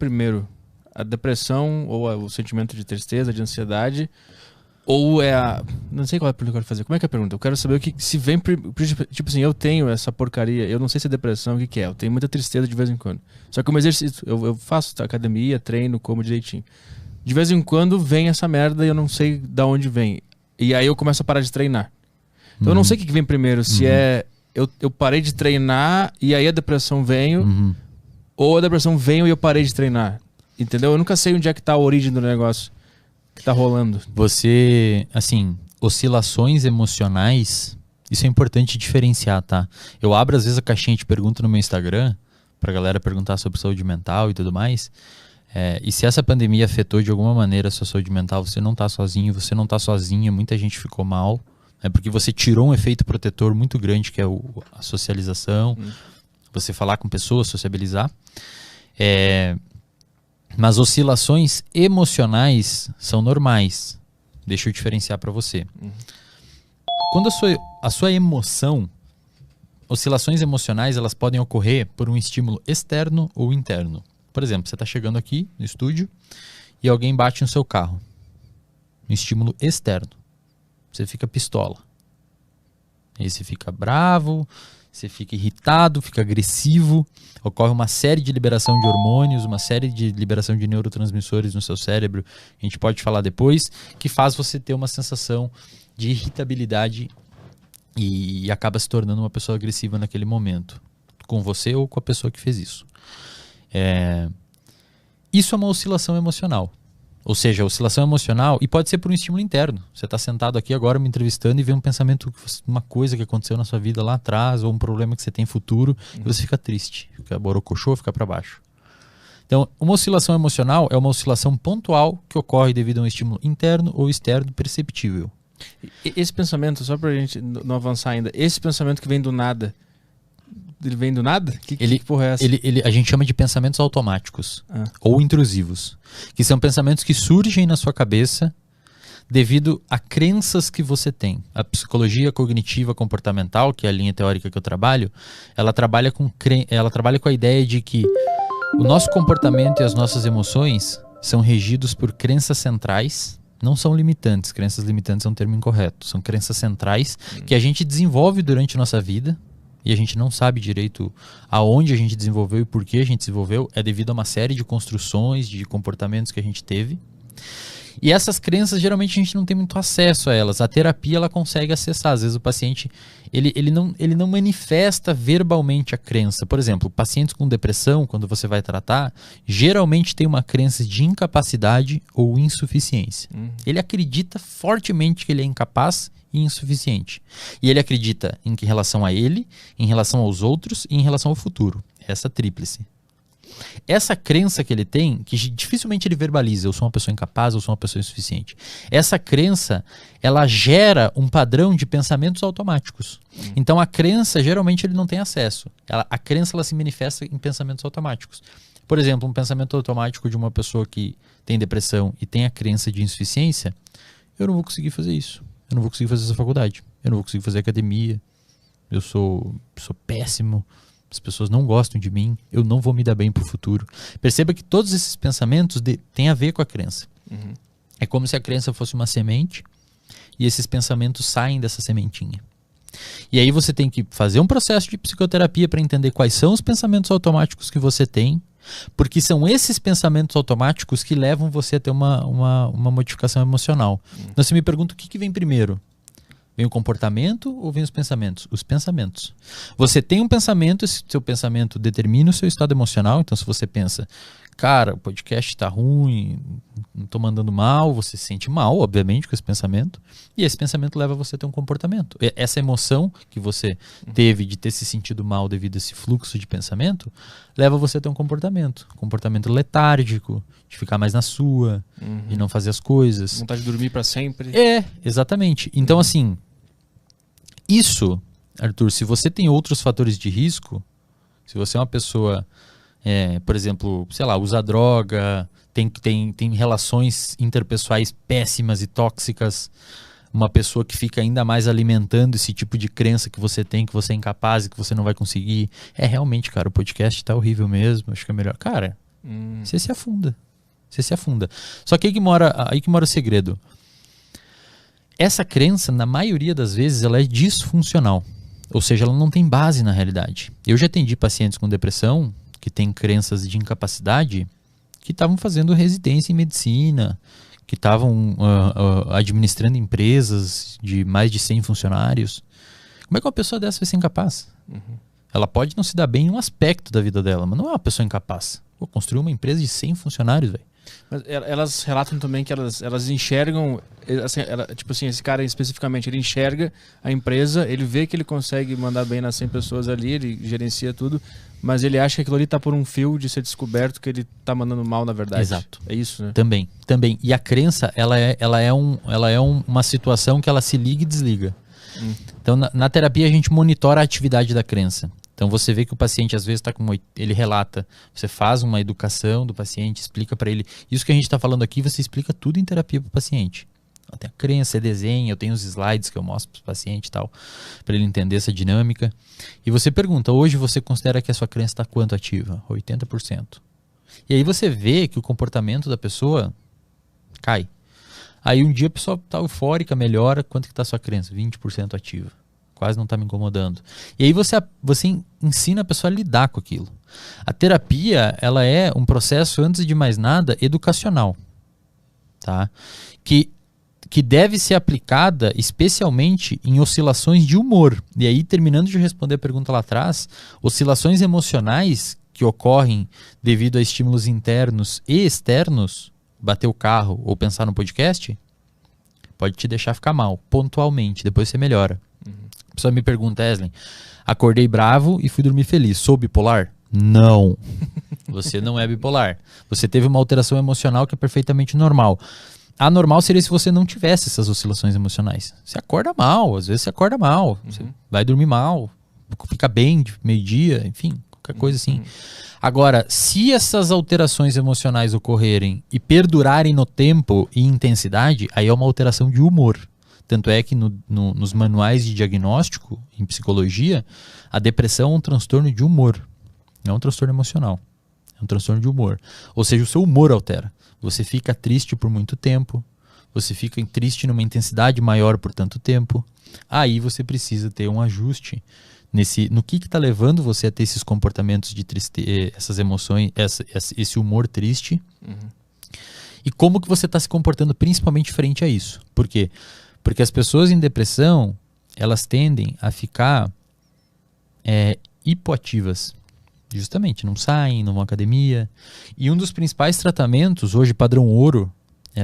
primeiro? A depressão ou o sentimento de tristeza, de ansiedade? Ou é a... Não sei qual é a pergunta que eu quero fazer. Como é que é a pergunta? Eu quero saber o que se vem... Tipo assim, eu tenho essa porcaria. Eu não sei se é depressão, o que é. Eu tenho muita tristeza de vez em quando. Só que eu exercício. Eu faço academia, treino, como direitinho. De vez em quando vem essa merda e eu não sei de onde vem. E aí eu começo a parar de treinar. Então eu não sei o que vem primeiro. Se é... Eu parei de treinar e aí a depressão veio. Ou a depressão veio e eu parei de treinar. Entendeu? Eu nunca sei onde é que tá a origem do negócio que tá rolando. Você, assim, oscilações emocionais, isso é importante diferenciar, tá? Eu abro às vezes a caixinha de pergunta no meu Instagram, pra galera perguntar sobre saúde mental e tudo mais. E se essa pandemia afetou de alguma maneira a sua saúde mental, você não tá sozinho, você não tá sozinha, muita gente ficou mal, né? Porque você tirou um efeito protetor muito grande, que é a socialização, você falar com pessoas, sociabilizar. Mas oscilações emocionais são normais. Deixa eu diferenciar para você. Quando a sua emoção, oscilações emocionais, elas podem ocorrer por um estímulo externo ou interno. Por exemplo, você está chegando aqui no estúdio e alguém bate no seu carro. Um estímulo externo. Você fica pistola. Aí você fica bravo, você fica irritado, fica agressivo, ocorre uma série de liberação de hormônios, uma série de liberação de neurotransmissores no seu cérebro, a gente pode falar depois, que faz você ter uma sensação de irritabilidade e acaba se tornando uma pessoa agressiva naquele momento, com você ou com a pessoa que fez isso. Isso é uma oscilação emocional. Ou seja, a oscilação emocional, e pode ser por um estímulo interno. Você está sentado aqui agora me entrevistando e vê um pensamento, uma coisa que aconteceu na sua vida lá atrás, ou um problema que você tem futuro, e você fica triste, fica borocochô, fica para baixo. Então, uma oscilação emocional é uma oscilação pontual que ocorre devido a um estímulo interno ou externo perceptível. Esse pensamento, só pra gente não avançar ainda, esse pensamento que vem do nada, ele vem do nada? Que porra é essa? A gente chama de pensamentos automáticos ou intrusivos, que são pensamentos que surgem na sua cabeça devido a crenças que você tem. A psicologia cognitiva comportamental, que é a linha teórica que eu trabalho, ela trabalha com a ideia de que o nosso comportamento e as nossas emoções são regidos por crenças centrais. Não são limitantes. Crenças limitantes é um termo incorreto. São crenças centrais que a gente desenvolve durante a nossa vida. E a gente não sabe direito aonde a gente desenvolveu e por que a gente desenvolveu, é devido a uma série de construções, de comportamentos que a gente teve. E essas crenças, geralmente, a gente não tem muito acesso a elas. A terapia, ela consegue acessar. Às vezes o paciente, ele não manifesta verbalmente a crença. Por exemplo, pacientes com depressão, quando você vai tratar, geralmente tem uma crença de incapacidade ou insuficiência. Ele acredita fortemente que ele é incapaz e insuficiente. E ele acredita em relação a ele, em relação aos outros e em relação ao futuro. Essa tríplice. Essa crença que ele tem, que dificilmente ele verbaliza, eu sou uma pessoa incapaz, eu sou uma pessoa insuficiente. Essa crença, ela gera um padrão de pensamentos automáticos. Então a crença, geralmente ele não tem acesso. A crença, ela se manifesta em pensamentos automáticos. Por exemplo, um pensamento automático de uma pessoa que tem depressão e tem a crença de insuficiência, eu não vou conseguir fazer isso. Eu não vou conseguir fazer essa faculdade. Eu não vou conseguir fazer academia. Eu sou péssimo. As pessoas não gostam de mim. Eu não vou me dar bem pro futuro. Perceba que todos esses pensamentos têm a ver com a crença. É como se a crença fosse uma semente e esses pensamentos saem dessa sementinha. E aí você tem que fazer um processo de psicoterapia para entender quais são os pensamentos automáticos que você tem, porque são esses pensamentos automáticos que levam você a ter uma modificação emocional. Então você me pergunta o que vem primeiro? Vem o comportamento ou vem os pensamentos? Os pensamentos. Você tem um pensamento, esse seu pensamento determina o seu estado emocional. Então se você pensa, cara, o podcast tá ruim, não tô mandando mal, você se sente mal, obviamente, com esse pensamento. E esse pensamento leva você a ter um comportamento. Essa emoção que você teve de ter se sentido mal devido a esse fluxo de pensamento, leva você a ter um comportamento. Comportamento letárgico, de ficar mais na sua, de não fazer as coisas. Vontade de dormir para sempre. Exatamente. Então, assim, isso, Arthur, se você tem outros fatores de risco, se você é uma pessoa... por exemplo, sei lá, usa droga, tem relações interpessoais péssimas e tóxicas, uma pessoa que fica ainda mais alimentando esse tipo de crença que você tem, que você é incapaz e que você não vai conseguir. Realmente, cara, o podcast tá horrível mesmo, acho que é melhor. Cara, Você se afunda. Você se afunda. Só que aí que mora o segredo. Essa crença, na maioria das vezes, ela é disfuncional. Ou seja, ela não tem base na realidade. Eu já atendi pacientes com depressão que têm crenças de incapacidade que estavam fazendo residência em medicina, que estavam administrando empresas de mais de 100 funcionários. Como é que uma pessoa dessa vai ser incapaz? Ela pode não se dar bem em um aspecto da vida dela, mas não é uma pessoa incapaz. Vou construir uma empresa de 100 funcionários, velho. Mas elas relatam também que elas enxergam, assim, tipo assim, esse cara especificamente, ele enxerga a empresa, ele vê que ele consegue mandar bem nas 100 pessoas ali, ele gerencia tudo, mas ele acha que aquilo ali tá por um fio de ser descoberto que ele tá mandando mal, na verdade. Exato. É isso, né? Também. E a crença, ela é uma situação que ela se liga e desliga. Então, na terapia, a gente monitora a atividade da crença. Então, você vê que o paciente, às vezes, está com ele relata, você faz uma educação do paciente, explica para ele. Isso que a gente está falando aqui, você explica tudo em terapia para o paciente. Tem a crença, desenha, eu tenho os slides que eu mostro para o paciente e tal, para ele entender essa dinâmica. E você pergunta, hoje você considera que a sua crença está quanto ativa? 80%. E aí você vê que o comportamento da pessoa cai. Aí um dia a pessoa está eufórica, melhora, quanto que está a sua crença? 20% ativa. Quase não está me incomodando. E aí você ensina a pessoa a lidar com aquilo. A terapia, ela é um processo, antes de mais nada, educacional. Tá? Que deve ser aplicada especialmente em oscilações de humor. E aí, terminando de responder a pergunta lá atrás, oscilações emocionais que ocorrem devido a estímulos internos e externos, bater o carro ou pensar no podcast, pode te deixar ficar mal, pontualmente, depois você melhora. A pessoa me pergunta, Eslen, acordei bravo e fui dormir feliz, sou bipolar? Não, você não é bipolar. Você teve uma alteração emocional que é perfeitamente normal. Anormal seria se você não tivesse essas oscilações emocionais. Você acorda mal, às vezes você acorda mal, você vai dormir mal, fica bem de meio-dia, enfim, qualquer coisa assim. Agora, se essas alterações emocionais ocorrerem e perdurarem no tempo e intensidade, aí é uma alteração de humor. Tanto é que nos manuais de diagnóstico, em psicologia, a depressão é um transtorno de humor. Não é um transtorno emocional. É um transtorno de humor. Ou seja, o seu humor altera. Você fica triste por muito tempo. Você fica triste numa intensidade maior por tanto tempo. Aí você precisa ter um ajuste no que está levando você a ter esses comportamentos de tristeza, essas emoções, esse humor triste. E como que você está se comportando principalmente frente a isso. Por quê? Porque as pessoas em depressão, elas tendem a ficar hipoativas. Justamente, não saem, não vão à academia. E um dos principais tratamentos, hoje padrão ouro,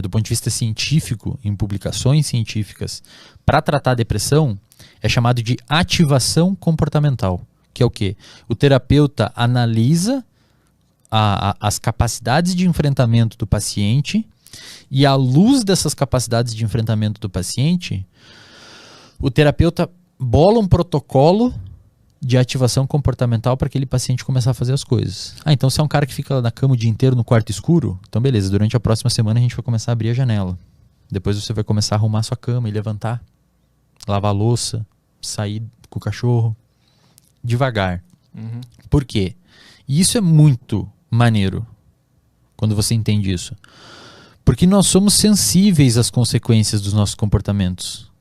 do ponto de vista científico, em publicações científicas, para tratar a depressão, é chamado de ativação comportamental. Que é o quê? O terapeuta analisa as capacidades de enfrentamento do paciente e, à luz dessas capacidades de enfrentamento do paciente, o terapeuta bola um protocolo de ativação comportamental para aquele paciente começar a fazer as coisas. Então se é um cara que fica na cama o dia inteiro no quarto escuro, então beleza, durante a próxima semana a gente vai começar a abrir a janela. Depois você vai começar a arrumar a sua cama e levantar, lavar a louça, sair com o cachorro, devagar. Por quê? E isso é muito maneiro quando você entende isso. Porque nós somos sensíveis às consequências dos nossos comportamentos.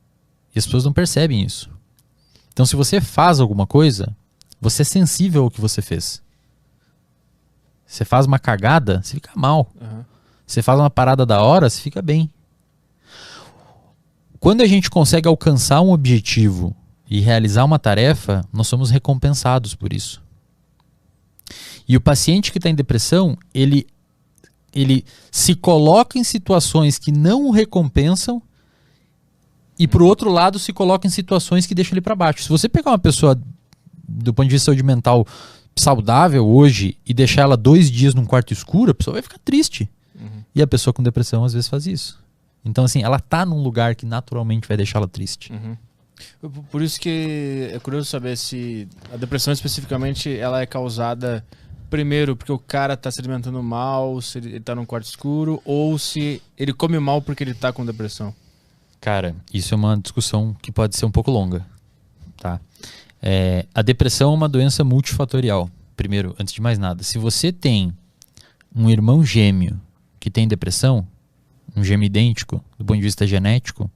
E as pessoas não percebem isso. Então, se você faz alguma coisa, você é sensível ao que você fez. Você faz uma cagada, você fica mal. Você faz uma parada da hora, você fica bem. Quando a gente consegue alcançar um objetivo e realizar uma tarefa, nós somos recompensados por isso. E o paciente que está em depressão, ele se coloca em situações que não o recompensam e, por outro lado, se coloca em situações que deixam ele para baixo. Se você pegar uma pessoa do ponto de vista de saúde mental saudável hoje e deixar ela 2 dias num quarto escuro, a pessoa vai ficar triste. E a pessoa com depressão às vezes faz isso. Então, assim, ela tá num lugar que naturalmente vai deixá-la triste. Por isso que é curioso saber se a depressão especificamente ela é causada primeiro porque o cara tá se alimentando mal, se ele tá num quarto escuro, ou se ele come mal porque ele tá com depressão. Cara, isso é uma discussão que pode ser um pouco longa, tá? A depressão é uma doença multifatorial. Primeiro, antes de mais nada, se você tem um irmão gêmeo que tem depressão, um gêmeo idêntico, do ponto de vista genético,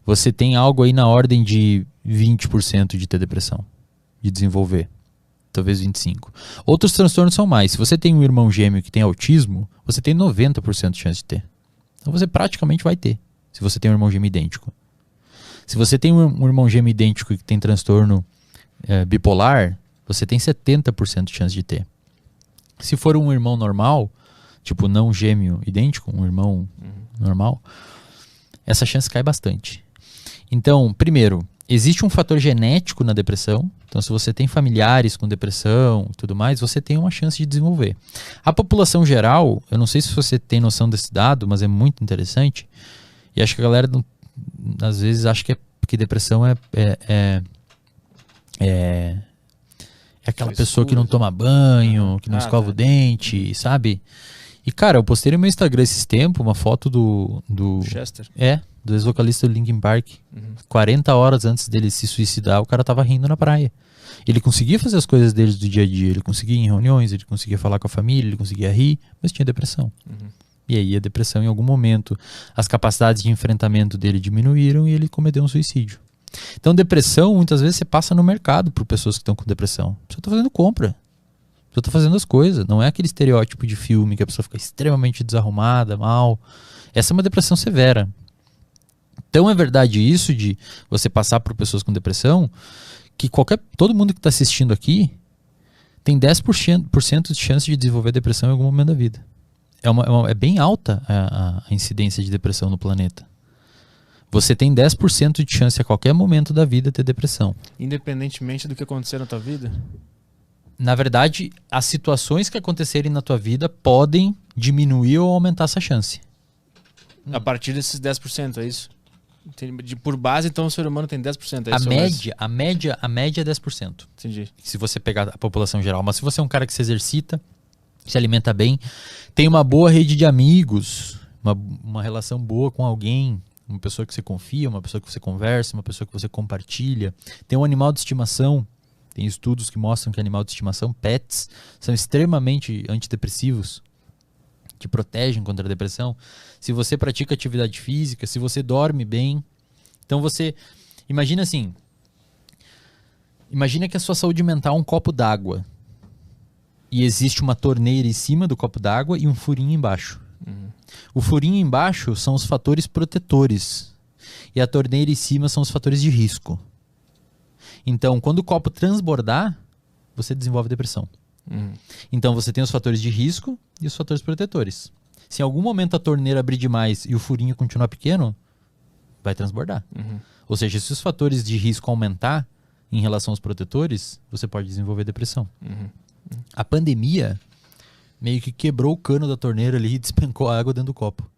você tem algo aí na ordem de 20% de ter depressão, de desenvolver. Talvez 25%. Outros transtornos são mais. Se você tem um irmão gêmeo que tem autismo, você tem 90% de chance de ter. Então você praticamente vai ter, se você tem um irmão gêmeo idêntico. Se você tem um irmão gêmeo idêntico que tem transtorno bipolar, você tem 70% de chance de ter. Se for um irmão normal, tipo não gêmeo idêntico, um irmão normal, essa chance cai bastante. Então, primeiro, existe um fator genético na depressão. Então, se você tem familiares com depressão e tudo mais, você tem uma chance de desenvolver. A população geral, eu não sei se você tem noção desse dado, mas é muito interessante. E acho que a galera, às vezes, acha que depressão é aquela pessoa que não toma banho, que não escova o dente, sabe? E, cara, eu postei no meu Instagram esses tempos uma foto do Chester. Do ex-vocalista do Linkin Park. 40 horas antes dele se suicidar, o cara tava rindo na praia. Ele conseguia fazer as coisas dele do dia a dia, ele conseguia ir em reuniões, ele conseguia falar com a família, ele conseguia rir, mas tinha depressão. E aí a depressão, em algum momento, as capacidades de enfrentamento dele diminuíram e ele cometeu um suicídio. Então, depressão, muitas vezes você passa no mercado por pessoas que estão com depressão. A pessoa tá fazendo compra. A pessoa tá fazendo as coisas. Não é aquele estereótipo de filme que a pessoa fica extremamente desarrumada, mal. Essa é uma depressão severa. Então é verdade isso de você passar por pessoas com depressão, que todo mundo que está assistindo aqui tem 10% de chance de desenvolver depressão em algum momento da vida. É bem alta a incidência de depressão no planeta. Você tem 10% de chance a qualquer momento da vida ter depressão. Independentemente do que acontecer na tua vida? Na verdade, as situações que acontecerem na tua vida podem diminuir ou aumentar essa chance. A partir desses 10%, é isso? Por base, então, o ser humano tem 10%. A média é 10%. Entendi. Se você pegar a população geral. Mas se você é um cara que se exercita, se alimenta bem, tem uma boa rede de amigos, uma relação boa com alguém, uma pessoa que você confia, uma pessoa que você conversa, uma pessoa que você compartilha, tem um animal de estimação. Tem estudos que mostram que animal de estimação, pets, são extremamente antidepressivos, que protegem contra a depressão. Se você pratica atividade física, se você dorme bem. Então você... Imagina assim. Imagina que a sua saúde mental é um copo d'água. E existe uma torneira em cima do copo d'água e um furinho embaixo. O furinho embaixo são os fatores protetores. E a torneira em cima são os fatores de risco. Então, quando o copo transbordar, você desenvolve depressão. Então você tem os fatores de risco e os fatores protetores. Se em algum momento a torneira abrir demais e o furinho continuar pequeno, vai transbordar. Ou seja, se os fatores de risco aumentar em relação aos protetores, você pode desenvolver depressão. A pandemia meio que quebrou o cano da torneira ali e despencou a água dentro do copo.